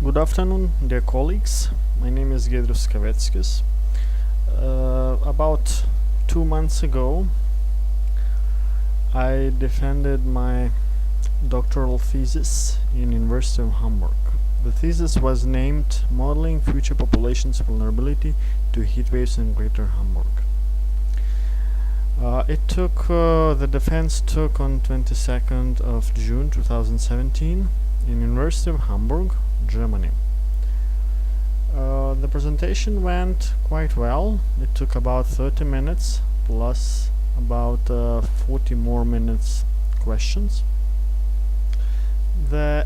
Good afternoon, dear colleagues. My name is Giedrius Kaveckis. About 2 months ago, I defended my doctoral thesis in University of Hamburg. The thesis was named Modeling Future Population's Vulnerability to Heat Waves in Greater Hamburg. The defense took on 22nd of June 2017 in University of Hamburg, Germany. The presentation went quite well. It took about 30 minutes plus about 40 more minutes questions. The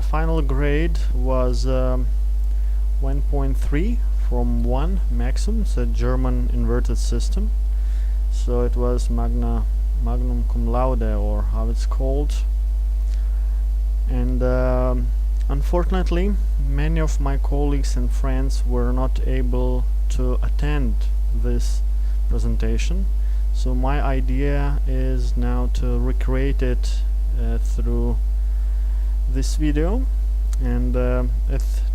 final grade was 1.3 from 1 maximum, it's a German inverted system. So it was magnum cum laude, or how it's called. And unfortunately, many of my colleagues and friends were not able to attend this presentation. So my idea is now to recreate it through this video. And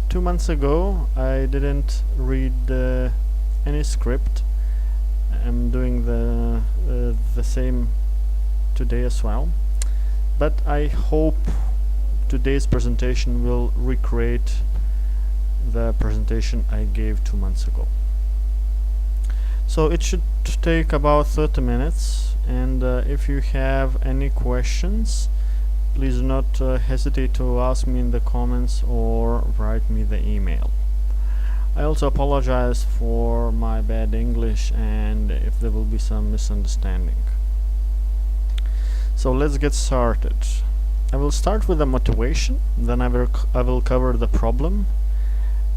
2 months ago, I didn't read any script. I'm doing the same today as well. But I hope today's presentation will recreate the presentation I gave 2 months ago. So it should take about 30 minutes, and if you have any questions, please do not hesitate to ask me in the comments or write me the email. I also apologize for my bad English and if there will be some misunderstanding. So let's get started. I will start with the motivation, then I will cover the problem,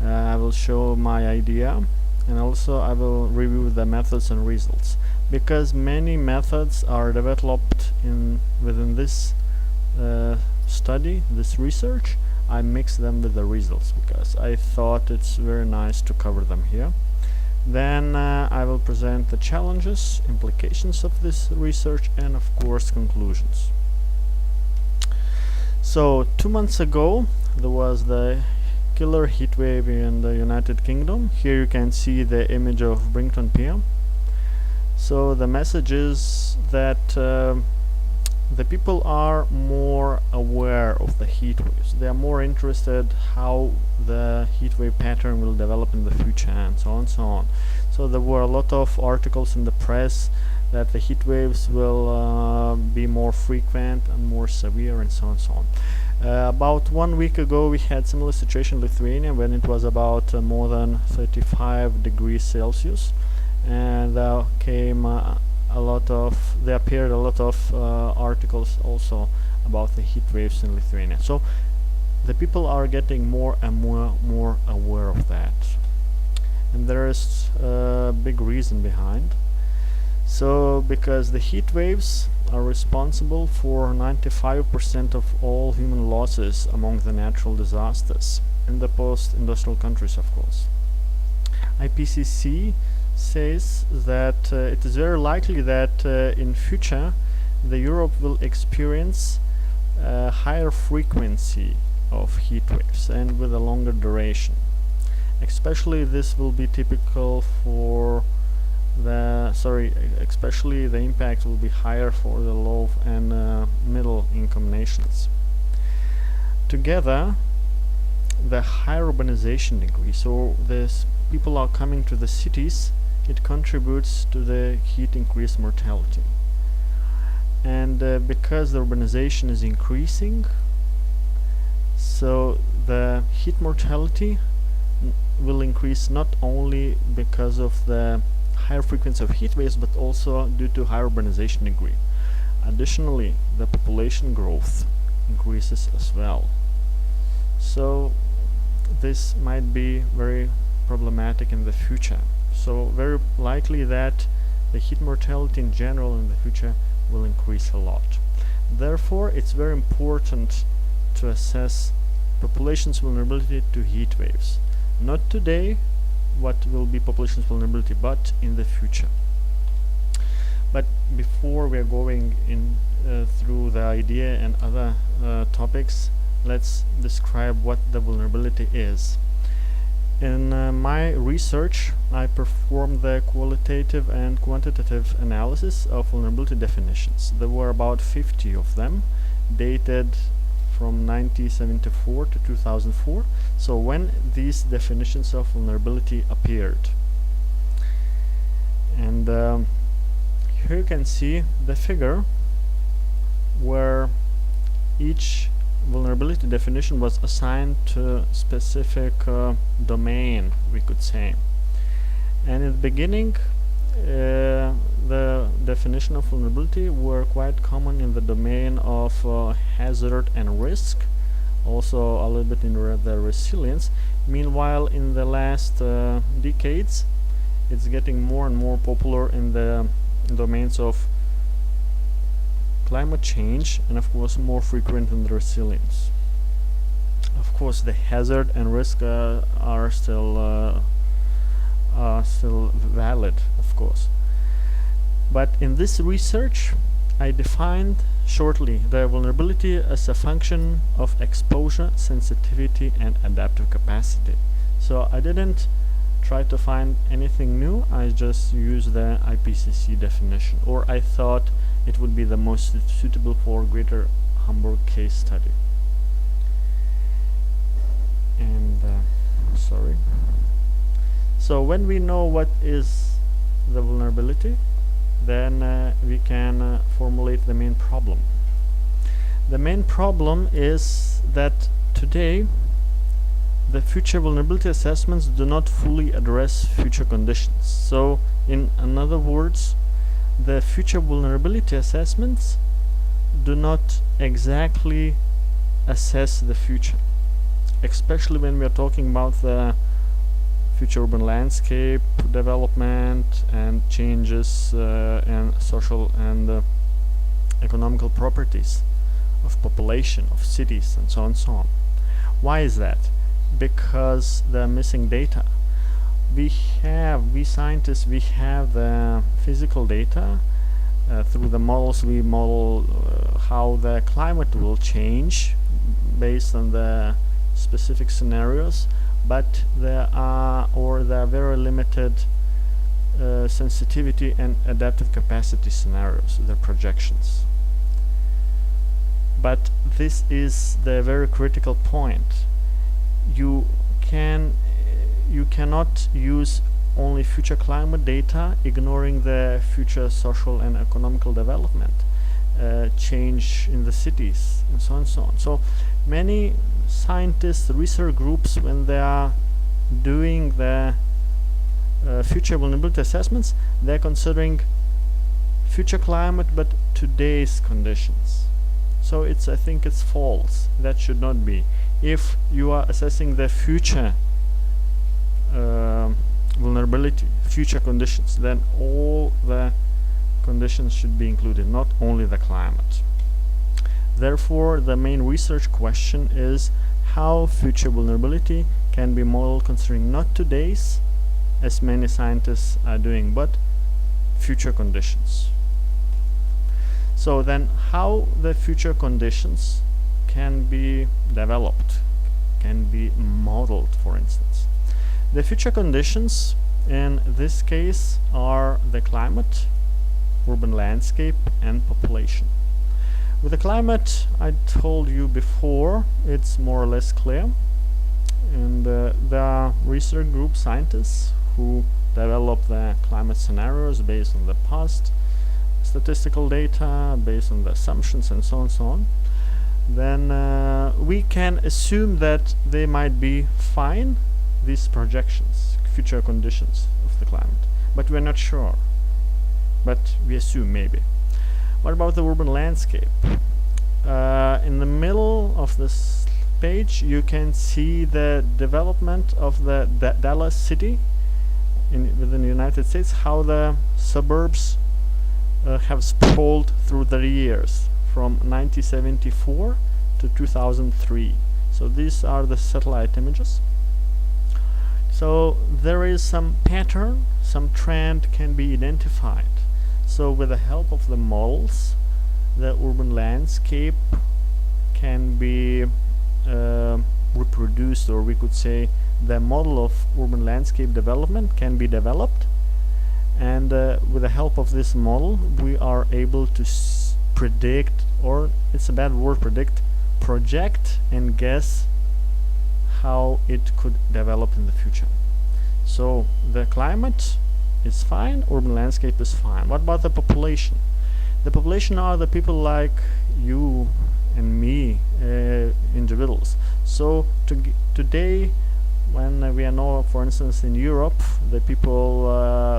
I will show my idea, and also I will review the methods and results. Because many methods are developed within this study, this research, I mix them with the results because I thought it's very nice to cover them here. Then I will present the challenges, implications of this research, and of course conclusions. So 2 months ago there was the killer heat wave in the United Kingdom. Here you can see the image of Brington Pier. So the message is that the people are more aware of the heat waves. They are more interested how the heat wave pattern will develop in the future, and so on and so on. So there were a lot of articles in the press that the heat waves will be more frequent and more severe, and so on and so on. About 1 week ago we had similar situation in Lithuania when it was about more than 35 degrees Celsius, and there appeared a lot of articles also about the heat waves in Lithuania. So the people are getting more and more aware of that, and there is a big reason behind. So because the heat waves are responsible for 95% of all human losses among the natural disasters in the post-industrial countries, of course. IPCC says that it is very likely that in future Europe will experience a higher frequency of heat waves and with a longer duration. Especially this will be typical for especially the impact will be higher for the low and middle income nations. Together, the high urbanization degree, so people are coming to the cities, it contributes to the heat increased mortality. And because the urbanization is increasing, so the heat mortality will increase not only because of the higher frequency of heat waves, but also due to higher urbanization degree. Additionally, the population growth increases as well. So this might be very problematic in the future. So very likely that the heat mortality in general in the future will increase a lot. Therefore, it's very important to assess population's vulnerability to heat waves. Not today, what will be population's vulnerability, but in the future. But before we are going in through the idea and other topics, let's describe what the vulnerability is. In my research, I performed the qualitative and quantitative analysis of vulnerability definitions. There were about 50 of them, dated from 1974 to 2004, so when these definitions of vulnerability appeared. And here you can see the figure where each vulnerability definition was assigned to specific domain, we could say. And in the beginning, the definition of vulnerability were quite common in the domain of hazard and risk, also a little bit in the resilience. Meanwhile, in the last decades, it's getting more and more popular in the domains of climate change, and of course more frequent in the resilience. Of course, the hazard and risk are still valid, of course. But in this research, I defined shortly the vulnerability as a function of exposure, sensitivity, and adaptive capacity. So I didn't try to find anything new. I just used the IPCC definition, or I thought it would be the most suitable for Greater Hamburg case study. And sorry. So when we know what is the vulnerability, then we can formulate the main problem. The main problem is that today the future vulnerability assessments do not fully address future conditions. So in other words, the future vulnerability assessments do not exactly assess the future, especially when we are talking about the future urban landscape development and changes in social and economical properties of population, of cities, and so on and so on. Why is that? Because the missing data. We scientists, we have the physical data. Through the models, we model how the climate will change based on the specific scenarios, but there are very limited sensitivity and adaptive capacity scenarios, the projections. But this is the very critical point. You cannot use only future climate data, ignoring the future social and economical development, change in the cities, and so on and so on. So many scientists, research groups, when they are doing the future vulnerability assessments, they're considering future climate but today's conditions. So I think it's false. That should not be. If you are assessing the future vulnerability, future conditions, then all the conditions should be included, not only the climate. Therefore, the main research question is how future vulnerability can be modeled considering not today's, as many scientists are doing, but future conditions. So then how the future conditions can be developed, can be modeled, for instance. The future conditions in this case are the climate, urban landscape, and population. With the climate, I told you before, it's more or less clear, and there are research group scientists who develop the climate scenarios based on the past statistical data, based on the assumptions, and so on and so on. Then we can assume that they might be fine, these projections, future conditions of the climate, but we're not sure, but we assume maybe. What about the urban landscape? In the middle of this page you can see the development of the Dallas city within the United States, how the suburbs have sprawled through the years from 1974 to 2003. So these are the satellite images. So there is some pattern, some trend can be identified. So with the help of the models, the urban landscape can be reproduced, or we could say the model of urban landscape development can be developed, and with the help of this model we are able to predict, or it's a bad word, predict, project and guess how it could develop in the future. So the climate is fine, urban landscape is fine. What about the population? The population are the people like you and me, individuals. So today, when we know, for instance, in Europe, the people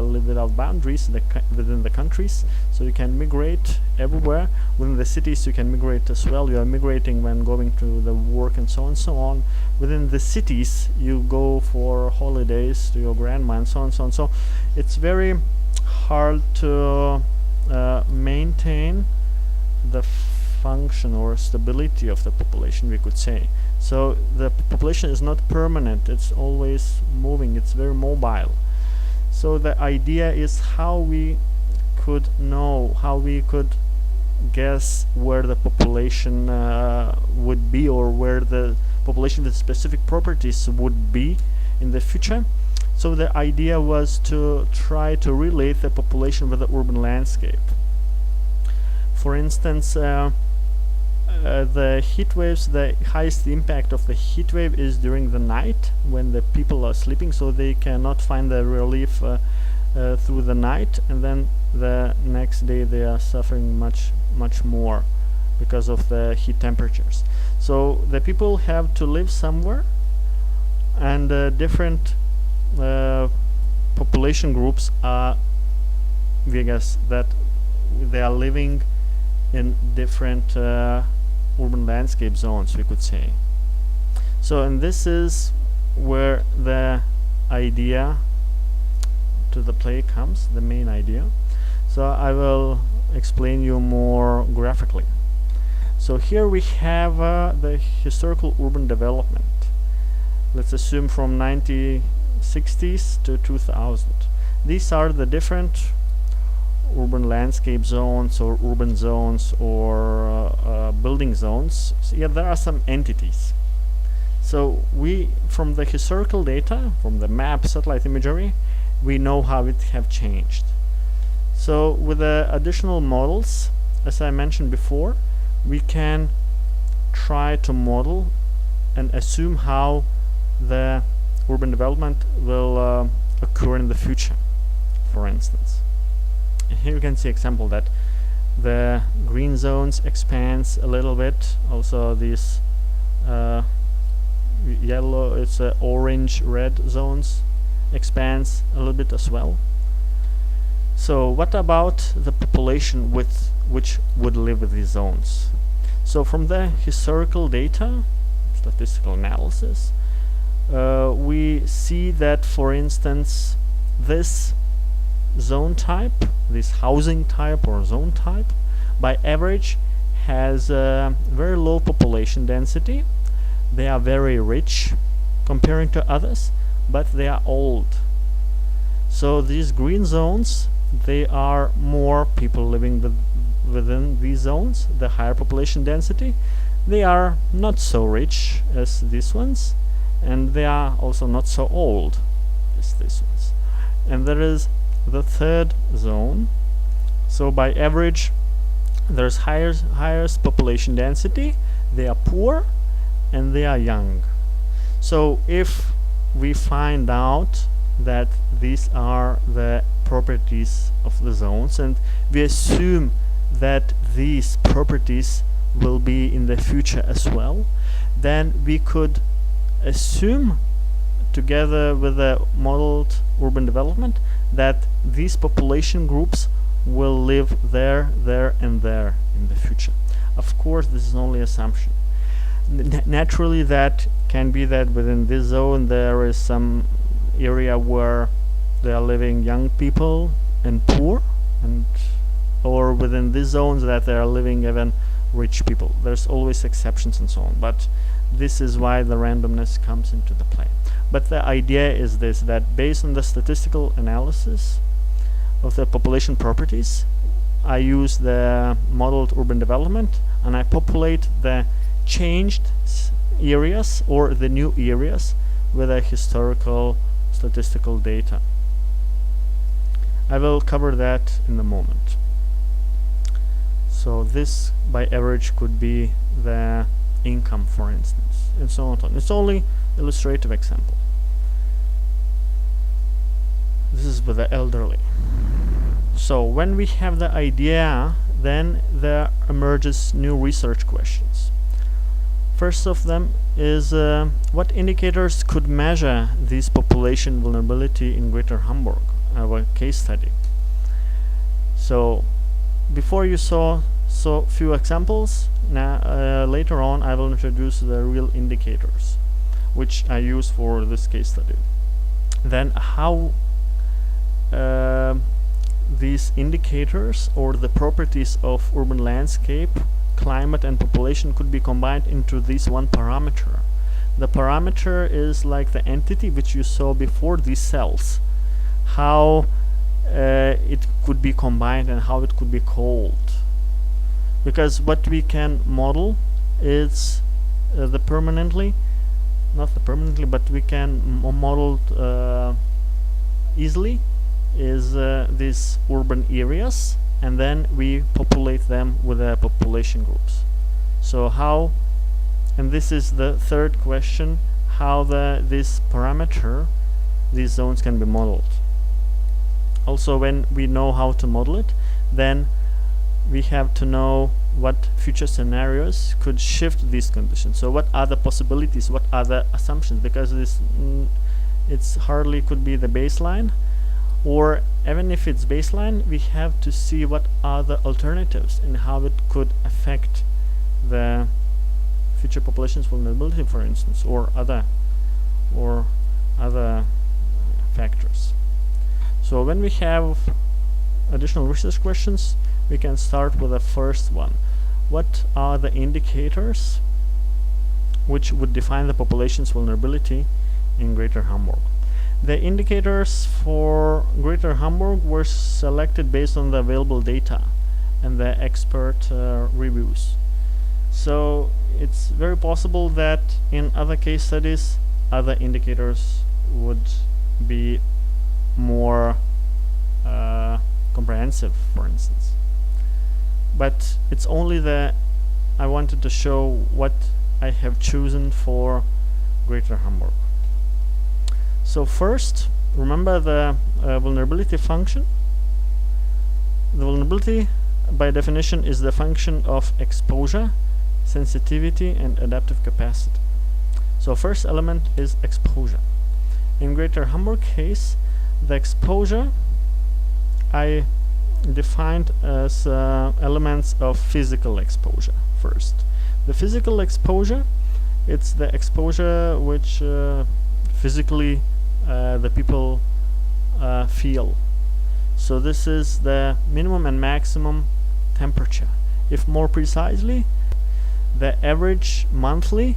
live without boundaries within the countries, so you can migrate everywhere. Within the cities you can migrate as well. You are migrating when going to the work and so on and so on. Within the cities you go for holidays to your grandma and so on and so on. So it's very hard to maintain the function or stability of the population, we could say. So the population is not permanent, it's always moving, it's very mobile. So the idea is how we could know, how we could guess where the population would be, or where the population with specific properties would be in the future. So the idea was to try to relate the population with the urban landscape. For instance, the heat waves, the highest impact of the heat wave is during the night when the people are sleeping, so they cannot find the relief through the night, and then the next day they are suffering much more because of the heat temperatures. So the people have to live somewhere, and different population groups are, we guess that they are living in different urban landscape zones, we could say. So, and this is where the idea to the play comes, the main idea. So I will explain you more graphically. So here we have the historical urban development. Let's assume from 1960s to 2000. These are the different urban landscape zones, or urban zones, or building zones. So yeah, there are some entities. So we, from the historical data, from the map, satellite imagery, we know how it have changed. So with the additional models, as I mentioned before, we can try to model and assume how the urban development will occur in the future, for instance. And here you can see example that the green zones expands a little bit. Also these yellow, it's orange, red zones expands a little bit as well. So what about the population with which would live in these zones? So from the historical data, statistical analysis, we see that, for instance, this zone type, this housing type or zone type, by average has a very low population density. They are very rich comparing to others, but they are old. So these green zones, they are more people living within these zones, the higher population density. They are not so rich as these ones, and they are also not so old as these ones. And there is the third zone. So by average there's highest population density, they are poor, and they are young. So if we find out that these are the properties of the zones, and we assume that these properties will be in the future as well, then we could assume, together with the modeled urban development, that these population groups will live there, and there in the future. Of course, this is only assumption. Naturally, that can be that within this zone there is some area where they are living young people and poor, and or within these zones that they are living even rich people. There's always exceptions and so on, but this is why the randomness comes into the play. But the idea is this, that based on the statistical analysis of the population properties, I use the modeled urban development and I populate the changed areas or the new areas with a historical statistical data. I will cover that in a moment. So this by average could be the income, for instance, and so on. It's only illustrative example. This is with the elderly. So when we have the idea, then there emerges new research questions. First of them is what indicators could measure this population vulnerability in Greater Hamburg, our case study. So before you saw few examples, now later on I will introduce the real indicators which I use for this case study. Then how these indicators or the properties of urban landscape, climate and population could be combined into this one parameter. The parameter is like the entity which you saw before, these cells, how it could be combined and how it could be called. Because what we can model is not the permanently, but we can model easily is these urban areas, and then we populate them with population groups. So how, and this is the third question, how this parameter, these zones can be modeled. Also, when we know how to model it, then we have to know what future scenarios could shift these conditions. So what are the possibilities, what are the assumptions, because this it's hardly could be the baseline, or even if it's baseline, we have to see what are the alternatives and how it could affect the future population's vulnerability, for instance, or other factors. So when we have additional research questions, we can start with the first one. What are the indicators which would define the population's vulnerability in Greater Hamburg? The indicators for Greater Hamburg were selected based on the available data and the expert reviews. So it's very possible that in other case studies other indicators would be more comprehensive, for instance. But it's only I wanted to show what I have chosen for Greater Hamburg. So first, remember the vulnerability function. The vulnerability, by definition, is the function of exposure, sensitivity, and adaptive capacity. So first element is exposure. In Greater Hamburg case, the exposure I defined as elements of physical exposure first. The physical exposure, it's the exposure which physically the people feel. So this is the minimum and maximum temperature. If more precisely, the average monthly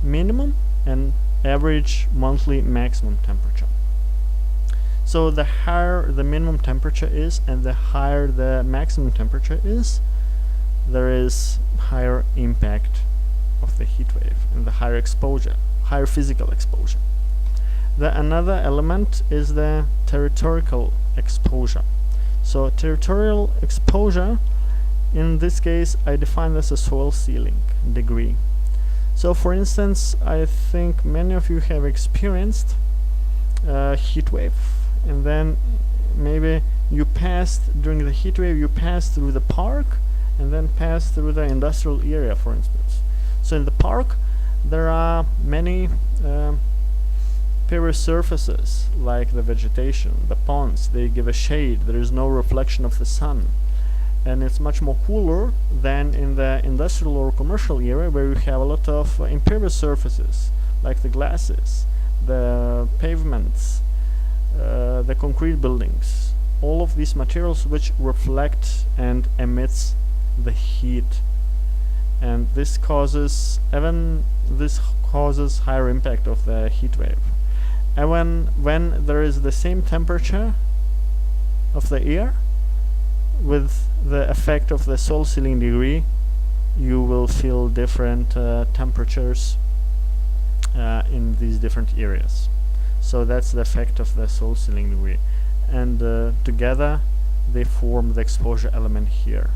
minimum and average monthly maximum temperature. So the higher the minimum temperature is and the higher the maximum temperature is, there is higher impact of the heat wave and the higher exposure, higher physical exposure. The another element is the territorial exposure. So territorial exposure, in this case I define this as soil sealing degree. So for instance, I think many of you have experienced heat wave, and then maybe you passed during the heat wave, you passed through the park and then passed through the industrial area, for instance. So in the park there are many paved surfaces like the vegetation, the ponds, they give a shade, there is no reflection of the sun, and it's much more cooler than in the industrial or commercial area where you have a lot of impervious surfaces like the glasses, the pavements, the concrete buildings, all of these materials which reflect and emits the heat, and this causes higher impact of the heat wave. And when there is the same temperature of the air with the effect of the soil sealing degree, you will feel different temperatures these different areas. So that's the effect of the soil sealing degree, and together they form the exposure element here.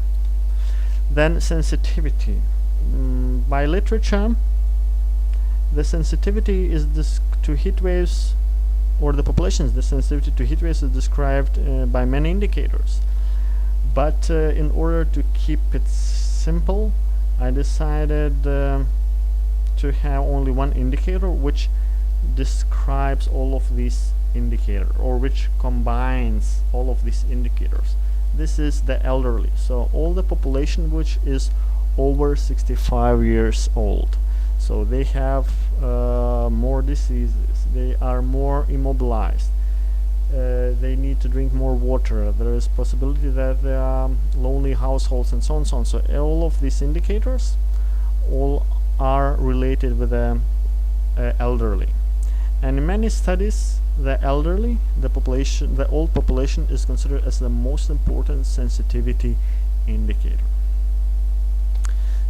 Then sensitivity. By literature, the sensitivity is to heat waves, or the sensitivity to heat waves is described by many indicators. But in order to keep it simple, I decided to have only one indicator which describes all of these indicators, or which combines all of these indicators. This is the elderly, so all the population which is over 65 years old. So they have more diseases, they are more immobilized, they need to drink more water, there is possibility that they are lonely households, and so on and so on. So all of these indicators all are related with the elderly. And in many studies, the elderly, the old population is considered as the most important sensitivity indicator.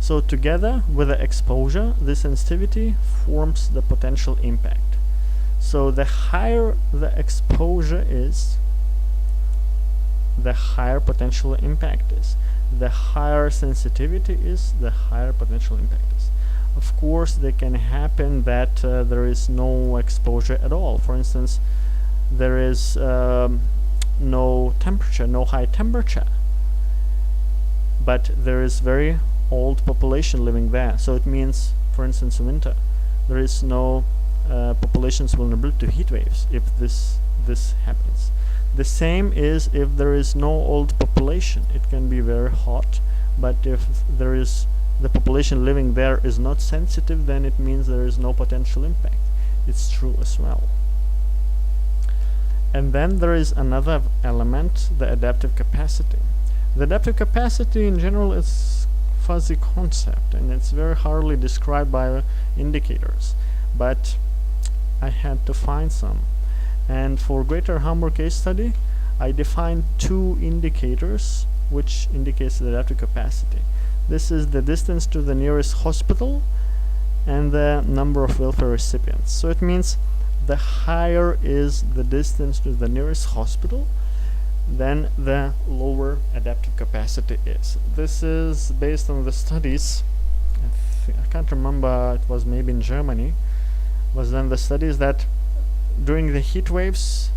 So together with the exposure, the sensitivity forms the potential impact. So the higher the exposure is, the higher potential impact is. The higher sensitivity is, the higher potential impact is. Of course, there can happen that there is no exposure at all. For instance, there is no temperature, no high temperature, but there is very old population living there. So it means, for instance, winter, there is no population's vulnerability to heat waves if this happens. The same is if there is no old population. It can be very hot, but if there is the population living there is not sensitive, then it means there is no potential impact. It's true as well. And then there is another element, the adaptive capacity. The adaptive capacity in general is fuzzy concept, and it's very hardly described by indicators, but I had to find some. And for Greater Hamburg case study, I defined two indicators which indicates the adaptive capacity. This is the distance to the nearest hospital and the number of welfare recipients. So it means the higher is the distance to the nearest hospital, then the lower adaptive capacity is. This is based on the studies. I can't remember, it was maybe in Germany, was then the studies that during the heat waves,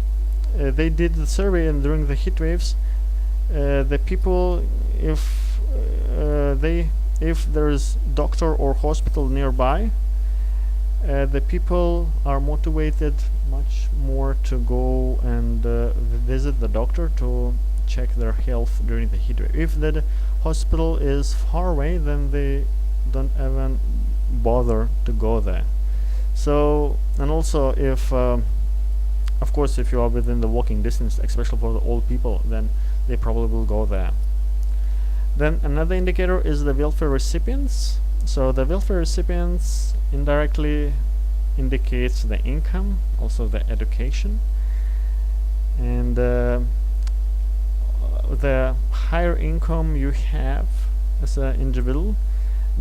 they did the survey, and during the heat waves, the people, if there is doctor or hospital nearby, the people are motivated much more to go and visit the doctor to check their health during the heat wave. If the hospital is far away, then they don't even bother to go there. So, and also if of course if you are within the walking distance, especially for the old people, then they probably will go there. Then another indicator is the welfare recipients. So the welfare recipients indirectly indicates the income, also the education, and the higher income you have as an individual,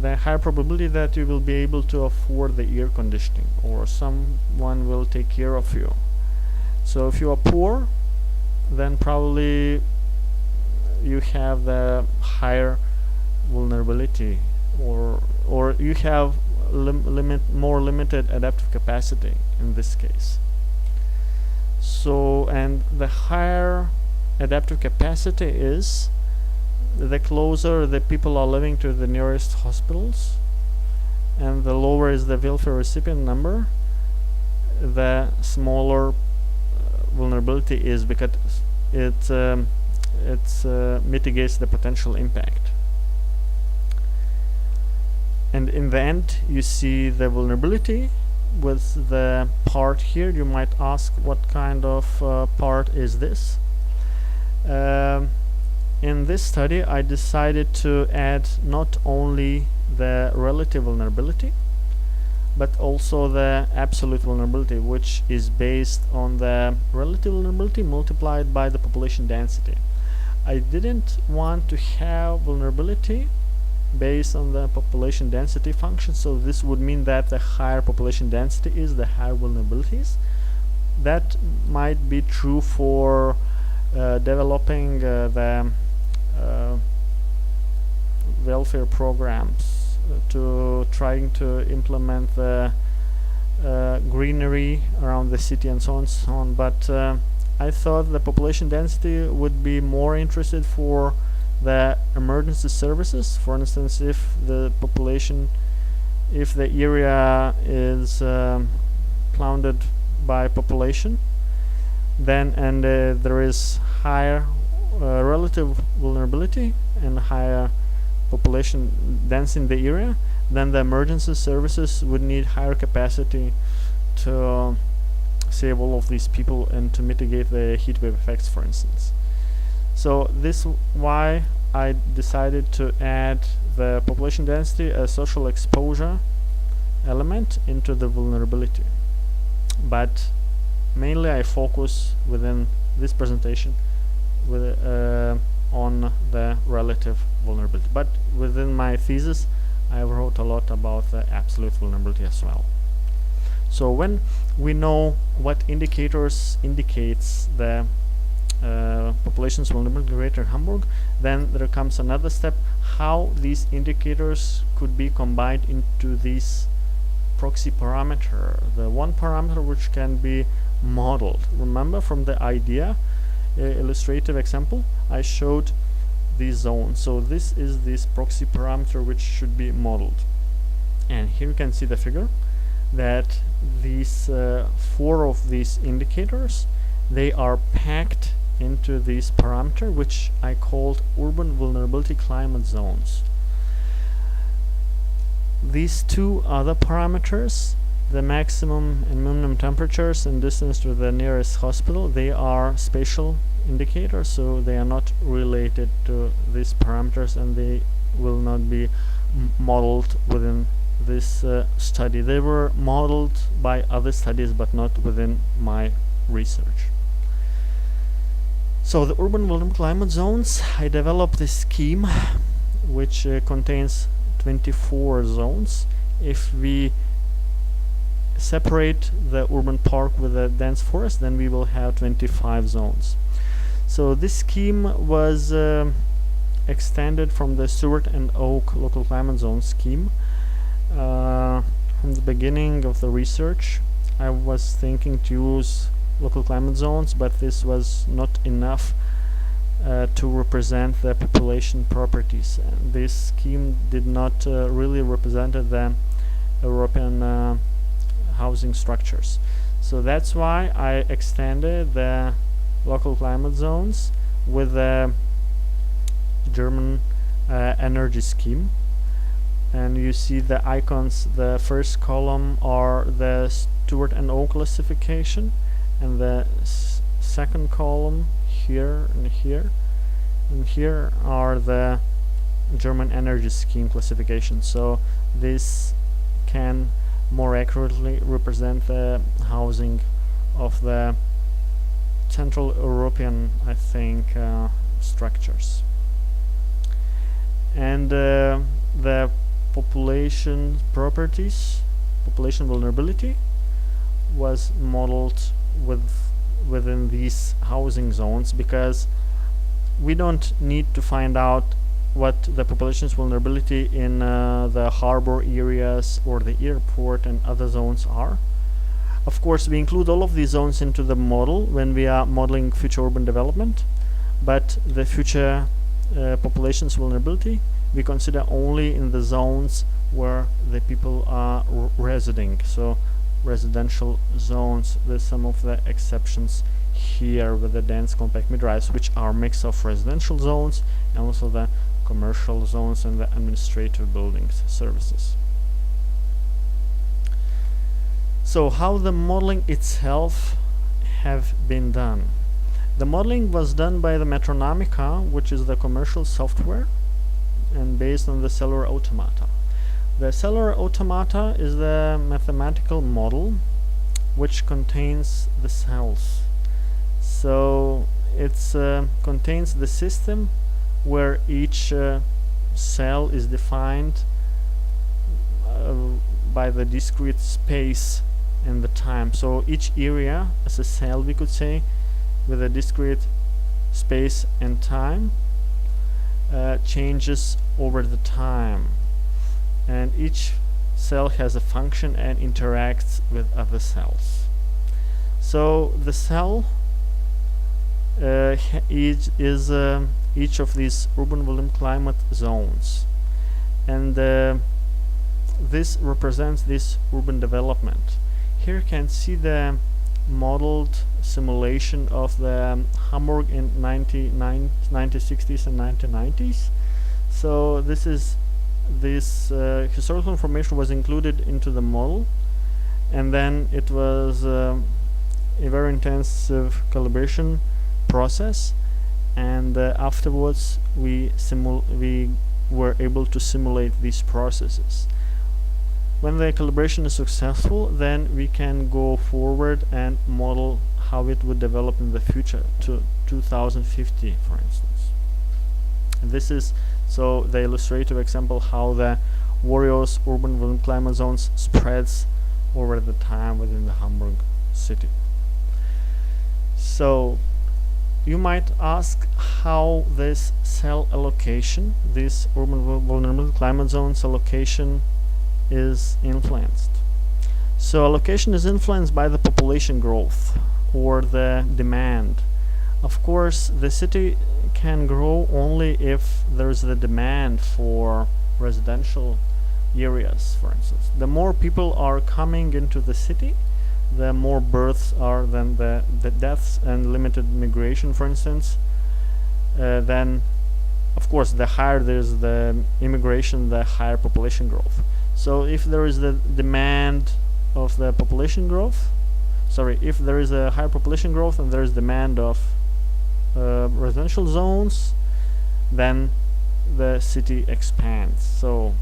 the higher probability that you will be able to afford the air conditioning, or someone will take care of you. So if you are poor, then probably you have the higher vulnerability, or you have more limited adaptive capacity in this case. So, and the higher adaptive capacity is, the closer the people are living to the nearest hospitals, and the lower is the welfare recipient number, the smaller vulnerability is, because it mitigates the potential impact. And in the end, you see the vulnerability with the part here. You might ask, what kind of part is this? In this study, I decided to add not only the relative vulnerability, but also the absolute vulnerability, which is based on the relative vulnerability multiplied by the population density. I didn't want to have vulnerability based on the population density function. So this would mean that the higher population density is, the higher vulnerabilities. That might be true for developing the welfare programs, to trying to implement the greenery around the city and so on and so on. But I thought the population density would be more interested for the emergency services. For instance, if the area is plundered by population, then there is higher relative vulnerability and higher population density in the area, then the emergency services would need higher capacity to save all of these people and to mitigate the heat wave effects, for instance. So this why I decided to add the population density as social exposure element into the vulnerability. But mainly I focus within this presentation with on the relative vulnerability. But within my thesis I wrote a lot about the absolute vulnerability as well. So when we know what indicators indicates the population's vulnerability in Greater Hamburg, then there comes another step, how these indicators could be combined into this proxy parameter, the one parameter which can be modeled. Remember from the idea illustrative example I showed these zones. So this is this proxy parameter which should be modeled, and here you can see the figure that these 4 of these indicators, they are packed into this parameter which I called urban vulnerability climate zones. These 2 other parameters, the maximum and minimum temperatures and distance to the nearest hospital, they are spatial indicators, so they are not related to these parameters and they will not be modeled within this study. They were modeled by other studies but not within my research. So the urban vulnerable climate zones, I developed this scheme which contains 24 zones. If we separate the urban park with a dense forest, then we will have 25 zones. So this scheme was extended from the Stewart and Oak local climate zone scheme. From the beginning of the research I was thinking to use local climate zones, but this was not enough to represent the population properties. This scheme did not really represent the European housing structures. So that's why I extended the local climate zones with the German energy scheme. And you see the icons, the first column are the Stewart and Oak classification, and the second column here and here, and here are the German energy scheme classification. So this can more accurately represent the housing of the Central European, I think, structures. And the population properties, population vulnerability, was modeled within these housing zones, because we don't need to find out what the population's vulnerability in the harbor areas or the airport and other zones are. Of course, we include all of these zones into the model when we are modeling future urban development, but the future population's vulnerability we consider only in the zones where the people are residing. So residential zones, there's some of the exceptions here with the dense compact mid-rise, which are mix of residential zones and also the commercial zones and the administrative buildings services. So how the modeling itself have been done? The modeling was done by the Metronomica, which is the commercial software, and based on the cellular automata. The cellular automata is the mathematical model which contains the cells. So it contains the system where each cell is defined by the discrete space and the time. So each area is a cell, we could say, with a discrete space and time, changes over the time, and each cell has a function and interacts with other cells. So the cell is each of these urban volume climate zones, and this represents this urban development. Here you can see the modeled simulation of the Hamburg in 1960s and 1990s. So this historical information was included into the model, and then it was a very intensive calibration process, and afterwards we were able to simulate these processes. When the calibration is successful, then we can go forward and model how it would develop in the future to 2050, for instance. And this is so the illustrative example how the various urban volume climate zones spreads over the time within the Hamburg city. So you might ask how this cell allocation, this urban vulnerable climate zones allocation, is influenced. So allocation is influenced by the population growth or the demand. Of course, the city can grow only if there's the demand for residential areas, for instance. The more people are coming into the city, the more births are, than the deaths and limited migration, for instance. Then, of course, the higher there's the immigration, the higher population growth. So if there is the demand of the population growth, if there is a higher population growth and there is demand of residential zones, then the city expands. So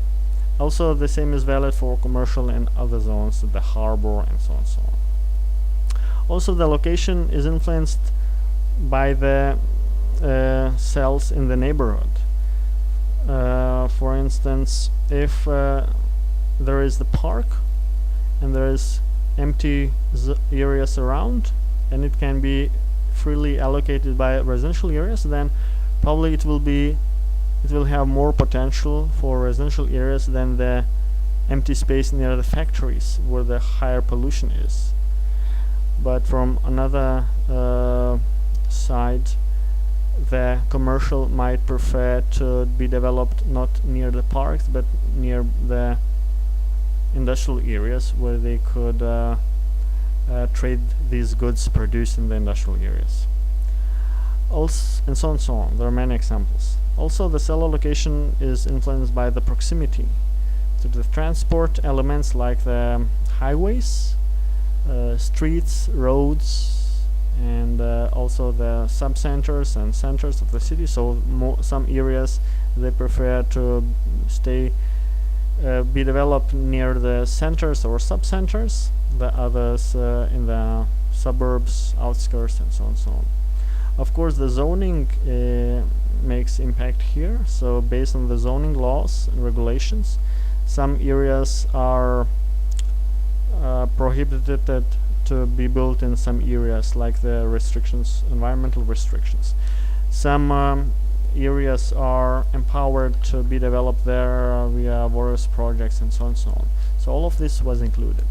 also the same is valid for commercial and other zones, the harbor and so on and so on. Also the location is influenced by the cells in the neighborhood. For instance, if there is the park and there is empty areas around, and it can be freely allocated by residential areas, then probably it will have more potential for residential areas than the empty space near the factories where the higher pollution is. But from another side, the commercial might prefer to be developed not near the parks but near the industrial areas where they could trade these goods produced in the industrial areas. And so on and so on. There are many examples. Also, the cell allocation is influenced by the proximity to the transport elements like the highways, streets, roads, and also the sub-centers and centers of the city. So some areas they prefer to be developed near the centers or sub-centers, the others in the suburbs, outskirts, and so on and so on. Of course, the zoning makes impact here. So based on the zoning laws and regulations, some areas are prohibited to be built in some areas, like the restrictions, environmental restrictions. Some areas are empowered to be developed there via various projects and so on and so on. So all of this was included.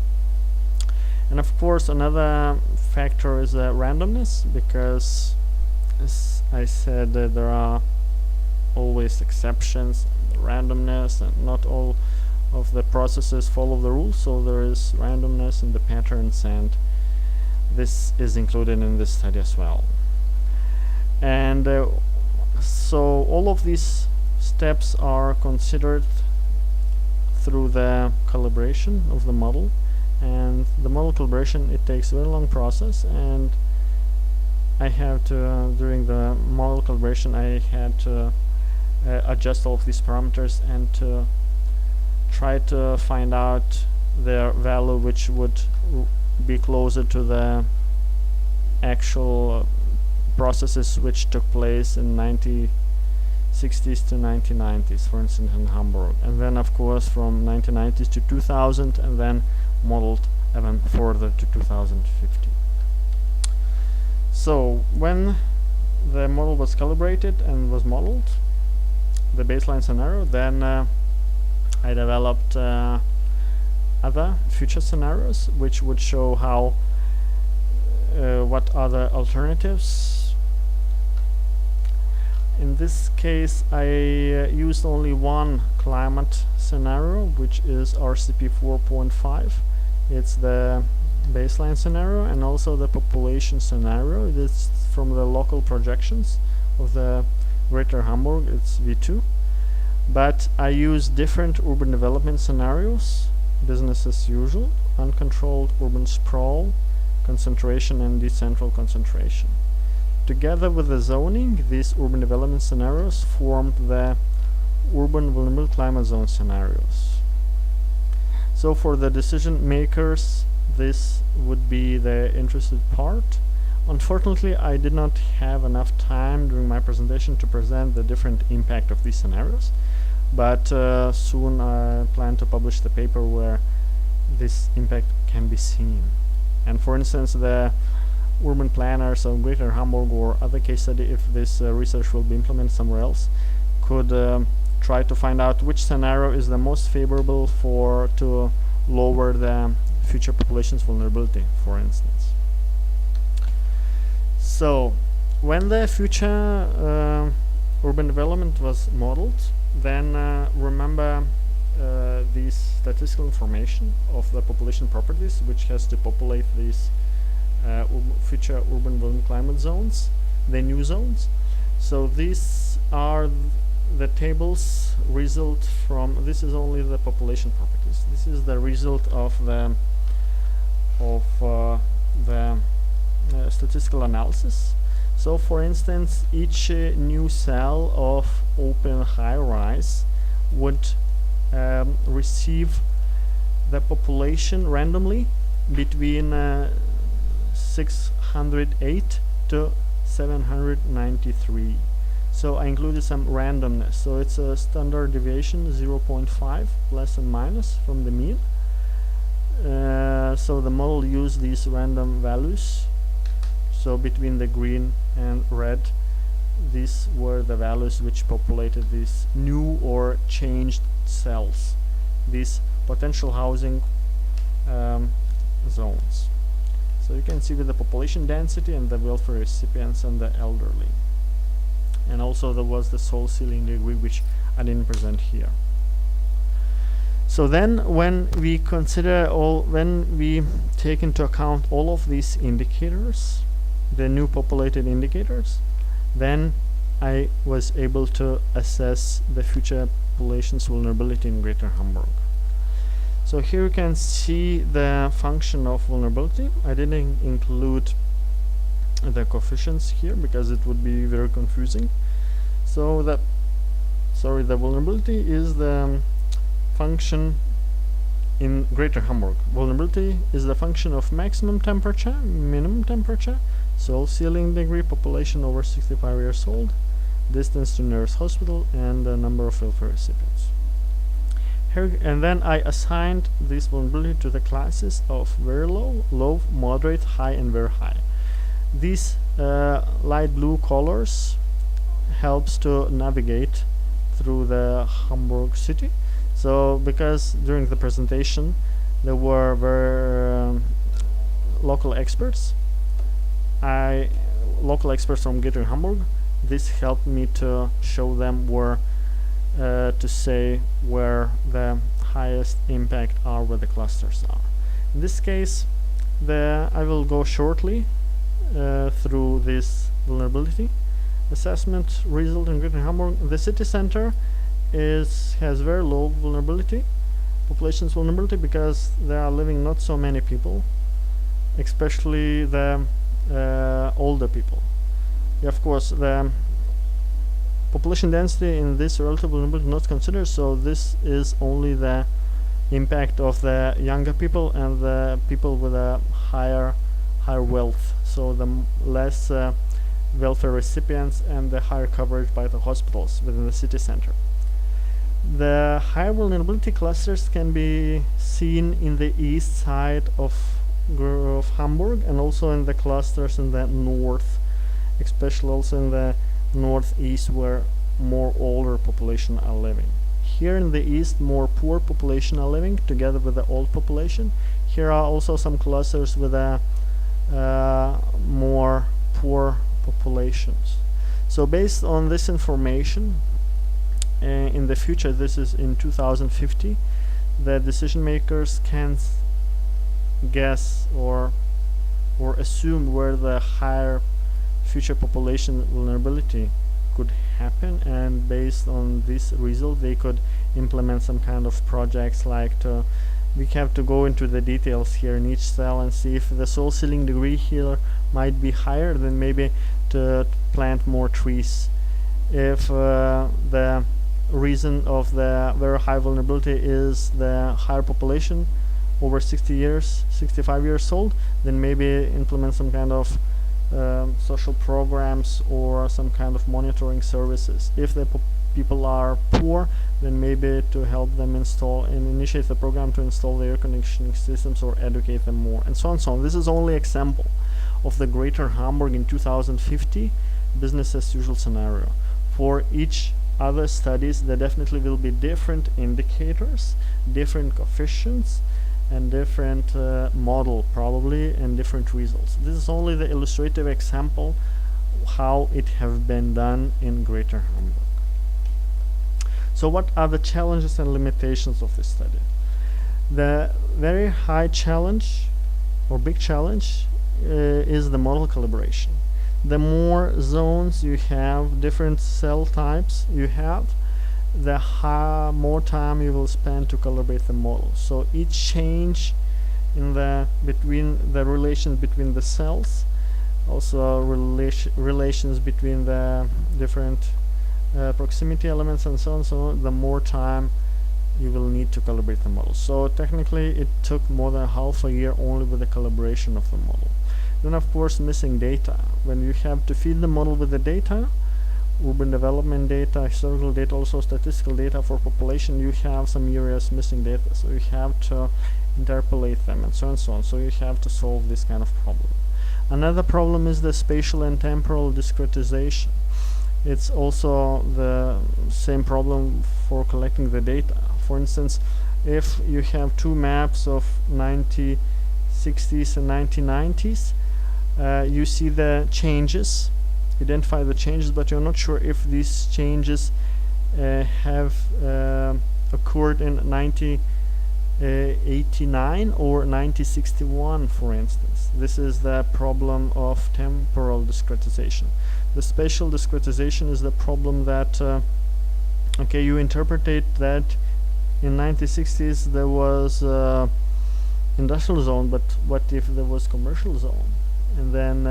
And of course another factor is randomness, because as I said, there are always exceptions, randomness, and not all of the processes follow the rules, so there is randomness in the patterns, and this is included in this study as well. And so all of these steps are considered through the calibration of the model, and the model calibration, it takes a very long process, and I have to during the model calibration I had to adjust all of these parameters and to try to find out their value which would be closer to the actual processes which took place in 60s to 1990s, for instance in Hamburg, and then of course from 1990s to 2000, and then modeled even further to 2050. So when the model was calibrated and was modeled, the baseline scenario, then I developed other future scenarios which would show how what are the alternatives. In this case I used only one climate scenario, which is RCP 4.5. It's the baseline scenario and also the population scenario. It's from the local projections of the Greater Hamburg, it's V2. But I use different urban development scenarios: business as usual, uncontrolled urban sprawl, concentration and decentral concentration. Together with the zoning, these urban development scenarios formed the urban vulnerable climate zone scenarios. So for the decision makers, this would be the interested part. Unfortunately, I did not have enough time during my presentation to present the different impact of these scenarios, but soon I plan to publish the paper where this impact can be seen. And for instance, the urban planners of Greater Hamburg or other case study, if this research will be implemented somewhere else, could try to find out which scenario is the most favorable to lower the future population's vulnerability, for instance. So when the future urban development was modeled, then remember these statistical information of the population properties which has to populate these future urban vulnerable climate zones, the new zones. So these are the tables result from, this is only the population properties. This is the result of the statistical analysis. So for instance, each new cell of open high-rise would receive the population randomly between 608 to 793. So I included some randomness. So it's a standard deviation 0.5 plus and minus from the mean. So the model used these random values. So between the green and red, these were the values which populated these new or changed cells, these potential housing zones. So you can see with the population density and the welfare recipients and the elderly. And also there was the soil ceiling degree, which I didn't present here. So then when we consider when we take into account all of these indicators, the new populated indicators, then I was able to assess the future population's vulnerability in Greater Hamburg. So here you can see the function of vulnerability. I didn't include the coefficients here because it would be very confusing. So the vulnerability is the function in Greater Hamburg. Vulnerability is the function of maximum temperature, minimum temperature, soil ceiling degree, population over 65 years old, distance to nearest hospital, and the number of welfare recipients. And then I assigned this vulnerability to the classes of very low, low, moderate, high, and very high. These light blue colors helps to navigate through the Hamburg city. So because during the presentation there were very local experts, local experts from Greater Hamburg, this helped me to show them where to say where the highest impact are, where the clusters are. In this case, I will go shortly through this vulnerability assessment result in Greater Hamburg. The city center has very low vulnerability, population's vulnerability, because there are living not so many people, especially the older people. Yeah, of course, the population density in this relative vulnerability not considered, so this is only the impact of the younger people and the people with a higher wealth. So the less welfare recipients and the higher coverage by the hospitals within the city center. The high vulnerability clusters can be seen in the east side of Hamburg, and also in the clusters in the north, especially also in the northeast, where more older population are living. Here in the east, more poor population are living together with the old population. Here are also some clusters with a more poor populations. So based on this information, in the future, this is in 2050, the decision makers can guess or assume where the higher future population vulnerability could happen, and based on this result they could implement some kind of projects, like we have to go into the details here in each cell and see if the soil sealing degree here might be higher, then maybe to plant more trees. If the reason of the very high vulnerability is the higher population over 65 years old, then maybe implement some kind of social programs or some kind of monitoring services. If the people are poor, then maybe to help them install and initiate the program to install the air conditioning systems or educate them more, and so on and so on. This is only example of the Greater Hamburg in 2050 business as usual scenario. For each other studies, there definitely will be different indicators, different coefficients, and different model probably, and different results. This is only the illustrative example how it have been done in Greater Hamburg. So what are the challenges and limitations of this study? The very high challenge or big challenge is the model calibration. The more zones you have, different cell types you have, the more time you will spend to calibrate the model. So each change in the relations between the cells, also relations between the different proximity elements, and so on, the more time you will need to calibrate the model. So technically it took more than half a year only with the calibration of the model. Then of course missing data. When you have to feed the model with the data, urban development data, historical data, also statistical data for population, you have some areas missing data, so you have to interpolate them, and so on and so on. So you have to solve this kind of problem. Another problem is the spatial and temporal discretization. It's also the same problem for collecting the data. For instance, if you have two maps of 1960s and 1990s, you see the changes, identify the changes, but you're not sure if these changes have occurred in 1989 or 1961, for instance. This is the problem of temporal discretization. The spatial discretization is the problem that okay, you interpretate that in 1960s there was industrial zone, but what if there was commercial zone? And then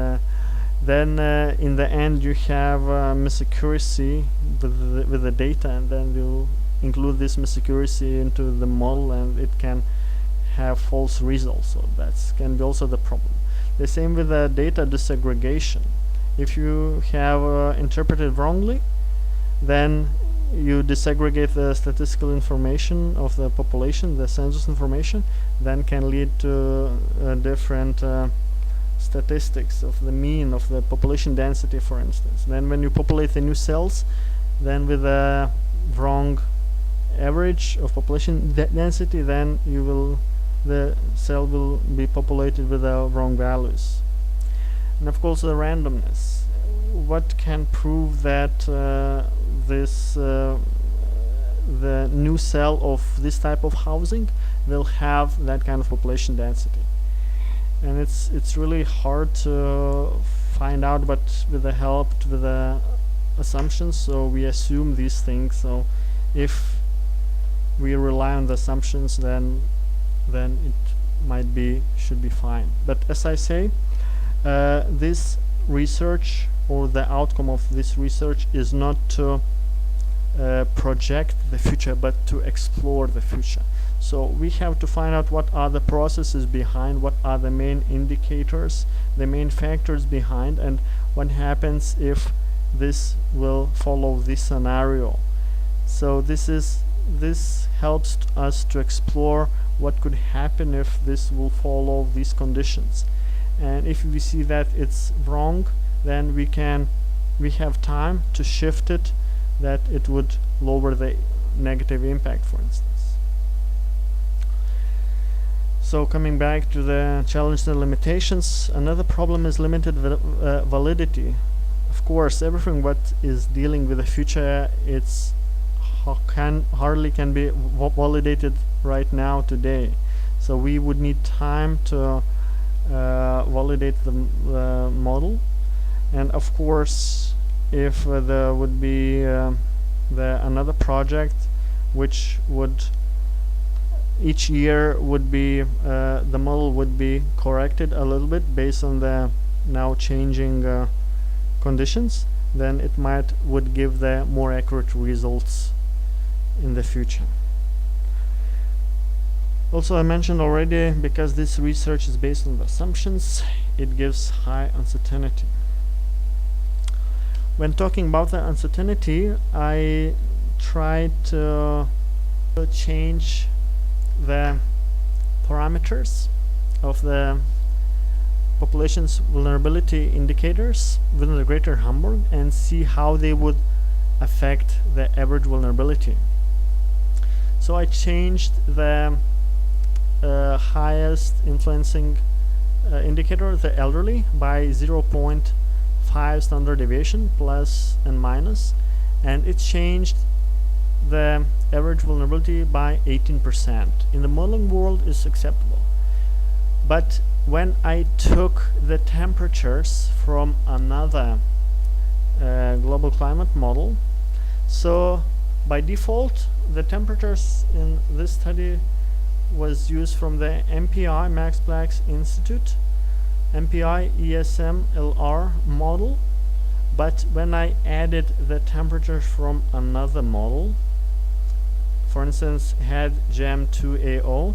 in the end you have misaccuracy with the data, and then you include this misaccuracy into the model, and it can have false results. So that can be also the problem. The same with the data disaggregation. If you have interpreted wrongly, then you disaggregate the statistical information of the population, the census information, then can lead to different statistics of the mean of the population density, for instance. Then when you populate the new cells, then with a wrong average of population density, then the cell will be populated with wrong values. And of course the randomness. What can prove that the new cell of this type of housing will have that kind of population density? And it's really hard to find out, but with the help with the assumptions, so we assume these things. So if we rely on the assumptions, then it should be fine. But as I say, this research, or the outcome of this research, is not to project the future, but to explore the future. So we have to find out what are the processes behind, what are the main indicators, the main factors behind, and what happens if this will follow this scenario. So this helps us to explore what could happen if this will follow these conditions. And if we see that it's wrong, then we have time to shift it, that it would lower the negative impact, for instance. So coming back to the challenges and limitations, another problem is limited validity. Of course, everything what is dealing with the future, it's hardly can be validated right now today. So we would need time to validate the model. And of course, if there would be another project which would each year would be the model would be corrected a little bit based on the now changing conditions, then it would give the more accurate results in the future. Also, I mentioned already, because this research is based on the assumptions, it gives high uncertainty. When talking about the uncertainty, I tried to change the parameters of the population's vulnerability indicators within the Greater Hamburg and see how they would affect the average vulnerability. So I changed the highest influencing indicator, the elderly, by 0.5 standard deviation, plus and minus, and it changed the average vulnerability by 18%. In the modeling world is acceptable. But when I took the temperatures from another global climate model, so by default the temperatures in this study was used from the MPI, Max Planck Institute, MPI ESM LR model. But when I added the temperatures from another model, for instance, had GEM2AO,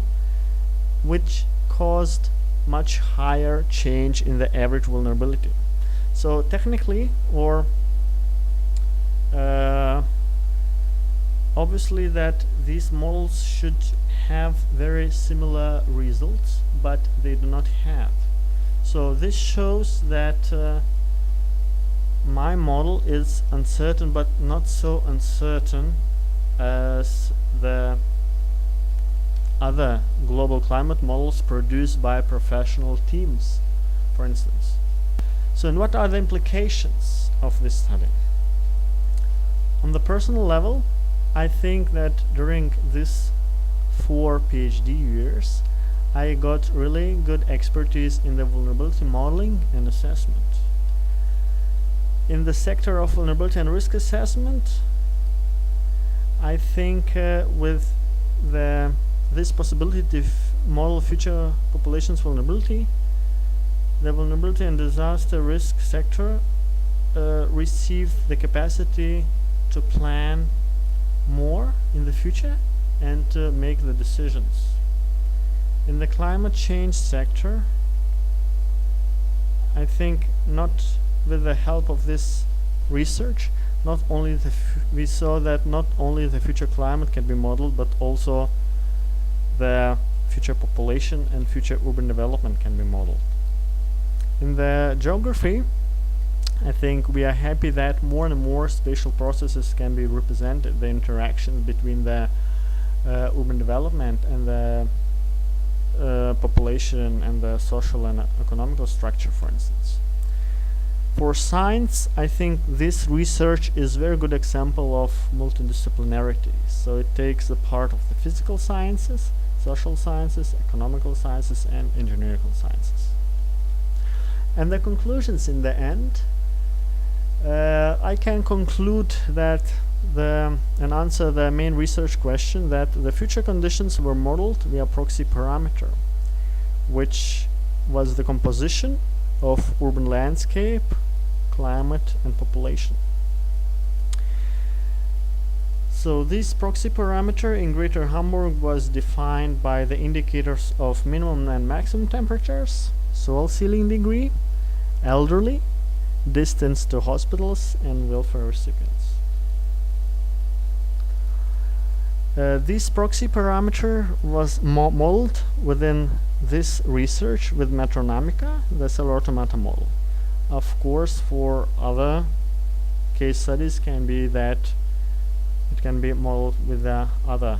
which caused much higher change in the average vulnerability. So technically, or obviously that these models should have very similar results, but they do not have. So this shows that my model is uncertain, but not so uncertain as the other global climate models produced by professional teams, for instance. So, and what are the implications of this study? On the personal level, I think that during this 4 PhD years, I got really good expertise in the vulnerability modeling and assessment. In the sector of vulnerability and risk assessment, I think with this possibility to model future populations' vulnerability, the vulnerability and disaster risk sector receive the capacity to plan more in the future and to make the decisions. In the climate change sector, I think not with the help of this research, not only we saw that not only the future climate can be modeled, but also the future population and future urban development can be modeled. In the geography, I think we are happy that more and more spatial processes can be represented, the interaction between the urban development and the population and the social and economical structure, for instance. For science, I think this research is a very good example of multidisciplinarity. So it takes the part of the physical sciences, social sciences, economical sciences, and engineering sciences. And the conclusions in the end, I can conclude that and answer the main research question that the future conditions were modeled via proxy parameter, which was the composition of urban landscape, climate, and population. So this proxy parameter in Greater Hamburg was defined by the indicators of minimum and maximum temperatures, soil ceiling degree, elderly, distance to hospitals, and welfare recipients. This proxy parameter was modeled within this research with Metronomica, the cellular automata model. Of course, for other case studies can be that it can be modeled with other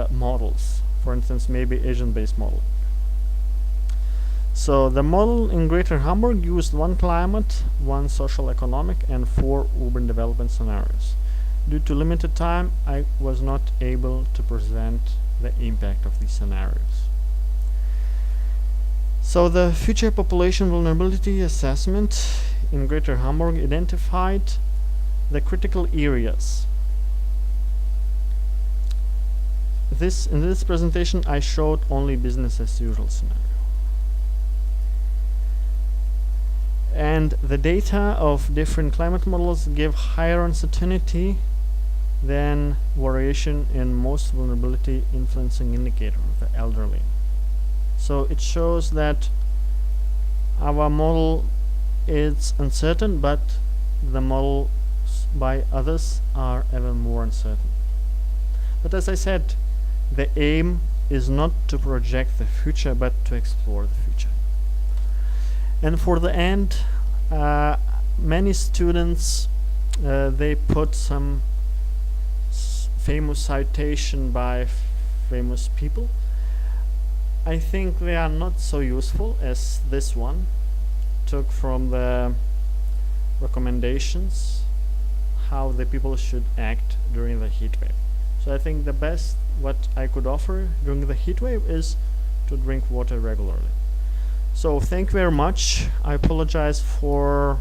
models. For instance, maybe Asian-based model. So the model in Greater Hamburg used 1 climate, 1 social economic, and 4 urban development scenarios. Due to limited time, I was not able to present the impact of these scenarios. So the future population vulnerability assessment in Greater Hamburg identified the critical areas. In this presentation I showed only business as usual scenario. And the data of different climate models give higher uncertainty than variation in most vulnerability influencing indicator, the elderly. So it shows that our model is uncertain, but the model by others are even more uncertain. But as I said, the aim is not to project the future, but to explore the future. And for the end, many students they put some famous citation by famous people. I think they are not so useful as this one, took from the recommendations how the people should act during the heat wave. So I think the best what I could offer during the heat wave is to drink water regularly. So thank you very much. I apologize for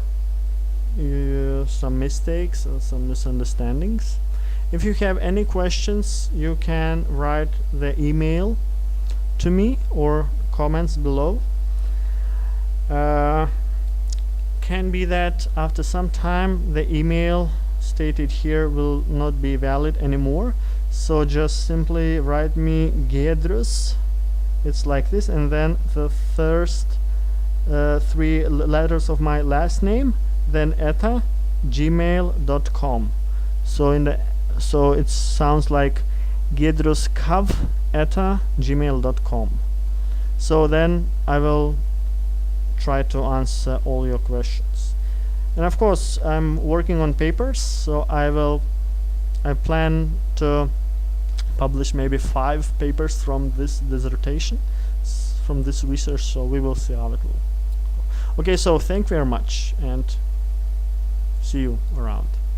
some mistakes and some misunderstandings. If you have any questions, you can write the email to me or comments below. Can be that after some time the email stated here will not be valid anymore, so just simply write me Giedrius, it's like this, and then the first 3 letters of my last name, then @ gmail.com. So it sounds like giedruskav@gmail.com. So then I will try to answer all your questions. And of course I'm working on papers, so I plan to publish maybe 5 papers from this dissertation, from this research, so we will see how it will go. Okay, so thank you very much and see you around.